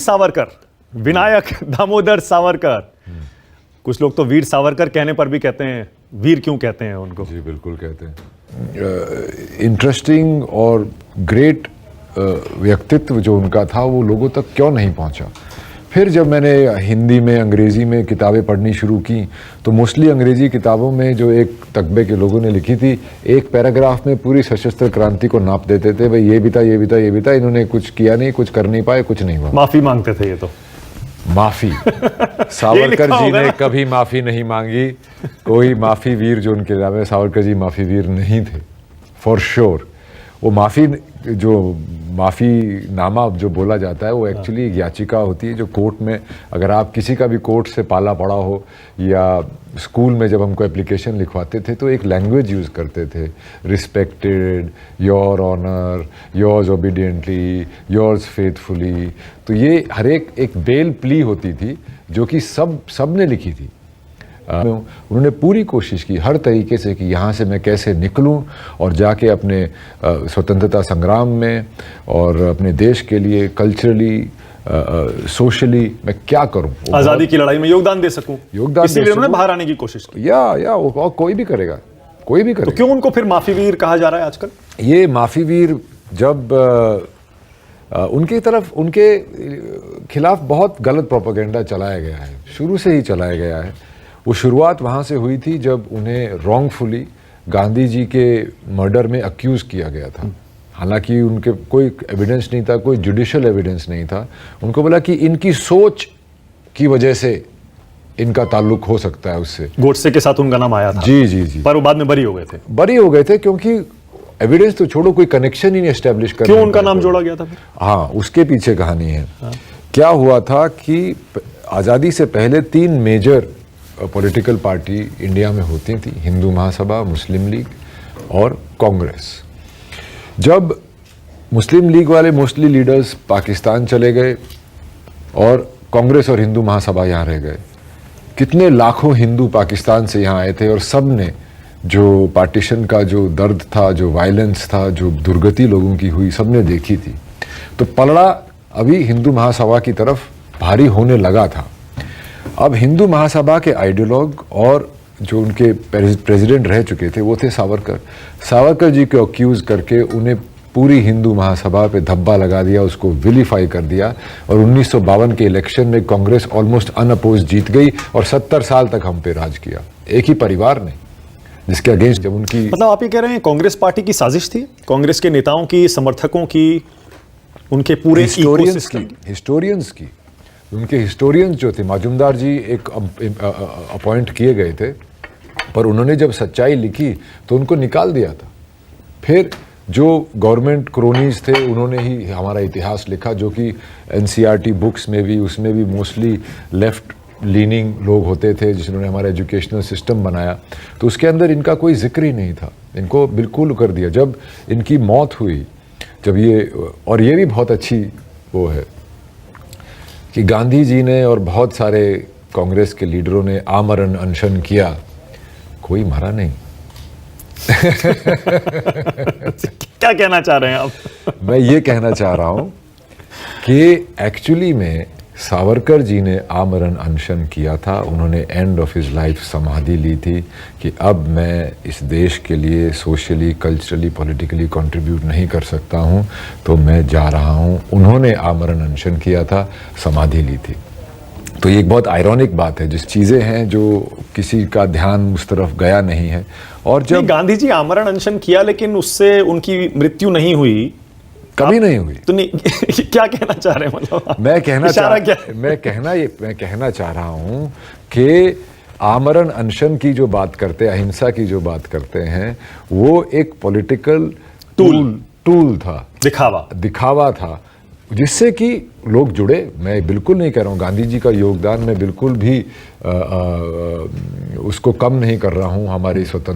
सावरकर, विनायक दामोदर सावरकर। कुछ लोग तो वीर सावरकर कहने पर भी कहते हैं, वीर क्यों कहते हैं उनको? जी बिल्कुल कहते हैं। इंटरेस्टिंग और ग्रेट व्यक्तित्व जो उनका था वो लोगों तक क्यों नहीं पहुंचा। फिर जब मैंने हिंदी में अंग्रेज़ी में किताबें पढ़नी शुरू की तो मोस्टली अंग्रेज़ी किताबों में जो एक तकबे के लोगों ने लिखी थी, एक पैराग्राफ में पूरी सशस्त्र क्रांति को नाप देते थे, भाई ये भी था, ये भी था, ये भी था, इन्होंने कुछ किया नहीं, कुछ कर नहीं पाए, कुछ नहीं हुआ। माफी मांगते थे ये तो। माफी सावरकर जी ने कभी माफी नहीं मांगी। कोई माफी वीर जो उनके नाम है, सावरकर जी माफी वीर नहीं थे फॉर श्योर। वो माफी जो माफीनामा जो बोला जाता है वो एक्चुअली एक याचिका होती है जो कोर्ट में, अगर आप किसी का भी कोर्ट से पाला पड़ा हो या स्कूल में जब हमको एप्लीकेशन लिखवाते थे तो एक लैंग्वेज यूज़ करते थे, respected, your honour, yours obediently, yours faithfully. तो ये हर एक बेल प्ली होती थी जो कि सब ने लिखी थी। उन्होंने पूरी कोशिश की हर तरीके से कि यहाँ से मैं कैसे निकलूँ और जाके अपने स्वतंत्रता संग्राम में और अपने देश के लिए कल्चरली सोशली मैं क्या करूँ, आज़ादी की लड़ाई में योगदान दे सकूँ, इसीलिए उन्होंने बाहर आने की कोशिश की। या और कोई भी करेगा, कोई भी करेगा। तो क्यों उनको फिर माफी वीर कहा जा रहा है आजकल? ये माफी वीर जब उनकी तरफ, उनके खिलाफ बहुत गलत प्रोपेगेंडा चलाया गया है, शुरू से ही चलाया गया है। वो शुरुआत वहाँ से हुई थी जब उन्हें रॉन्गफुली गांधी जी के मर्डर में अक्यूज़ किया गया था। हालांकि उनके कोई एविडेंस नहीं था, कोई जुडिशियल एविडेंस नहीं था। उनको बोला कि इनकी सोच की वजह से इनका ताल्लुक हो सकता है उससे। गोडसे के साथ उनका नाम आया था। जी। पर वो बाद में बरी हो गए थे। बरी हो गए थे क्योंकि एविडेंस तो छोड़ो, कोई कनेक्शन ही नहीं एस्टेब्लिश कर। क्यों उनका नाम जोड़ा गया था? हाँ, उसके पीछे कहानी है। क्या हुआ था कि आज़ादी से पहले 3 मेजर पॉलिटिकल पार्टी इंडिया में होती थी, हिंदू महासभा, मुस्लिम लीग और कांग्रेस। जब मुस्लिम लीग वाले मोस्टली लीडर्स पाकिस्तान चले गए और कांग्रेस और हिंदू महासभा यहाँ रह गए, कितने लाखों हिंदू पाकिस्तान से यहाँ आए थे और सब ने जो पार्टीशन का जो दर्द था, जो वायलेंस था, जो दुर्गति लोगों की हुई, सब ने देखी थी। तो पलड़ा अभी हिंदू महासभा की तरफ भारी होने लगा था। अब हिंदू महासभा के आइडियोलॉग और जो उनके प्रेसिडेंट रह चुके थे वो थे सावरकर जी को अक्यूज़ करके उन्हें पूरी हिंदू महासभा पे धब्बा लगा दिया, उसको विलीफाई कर दिया। और 1952 के इलेक्शन में कांग्रेस ऑलमोस्ट अनअपोज जीत गई और 70 साल तक हम पे राज किया, एक ही परिवार ने, जिसके अगेंस्ट जब उनकी। मतलब आप ये कह रहे हैं कांग्रेस पार्टी की साजिश थी, कांग्रेस के नेताओं की, समर्थकों की, उनके पूरे हिस्टोरियंस की। उनके हिस्टोरियंस जो थे, मजूमदार जी एक अपॉइंट किए गए थे, पर उन्होंने जब सच्चाई लिखी तो उनको निकाल दिया था। फिर जो गवर्नमेंट क्रोनीज थे उन्होंने ही हमारा इतिहास लिखा, जो कि एनसीईआरटी बुक्स में भी, उसमें भी मोस्टली लेफ्ट लीनिंग लोग होते थे जिन्होंने हमारा एजुकेशनल सिस्टम बनाया। तो उसके अंदर इनका कोई जिक्र ही नहीं था, इनको बिल्कुल कर दिया। जब इनकी मौत हुई, जब ये, और ये भी बहुत अच्छी वो है कि गांधी जी ने और बहुत सारे कांग्रेस के लीडरों ने आमरण अनशन किया, कोई मरा नहीं। क्या कहना चाह रहे हैं आप? मैं ये कहना चाह रहा हूं कि एक्चुअली में सावरकर जी ने आमरण अनशन किया था। उन्होंने एंड ऑफ हिज लाइफ समाधि ली थी कि अब मैं इस देश के लिए सोशली, कल्चरली, पॉलिटिकली कंट्रीब्यूट नहीं कर सकता हूं, तो मैं जा रहा हूं। उन्होंने आमरण अनशन किया था, समाधि ली थी। तो ये एक बहुत आयरॉनिक बात है, जिस चीज़ें हैं जो किसी का ध्यान उस तरफ गया नहीं है। और जब गांधी जी आमरण अनशन किया लेकिन उससे उनकी मृत्यु नहीं हुई, कभी नहीं हुई। तो नहीं क्या कहना चाह रहे हैं? मतलब मैं कहना चाह रहा हूं कि आमरण अनशन की जो बात करते हैं, अहिंसा की जो बात करते हैं, वो एक पॉलिटिकल टूल था, दिखावा था, जिससे कि लोग जुड़े। मैं बिल्कुल नहीं कह रहा हूं गांधी जी का योगदान मैं बिल्कुल भी उसको कम नहीं कर रहा हूं हमारी स्वतंत्रता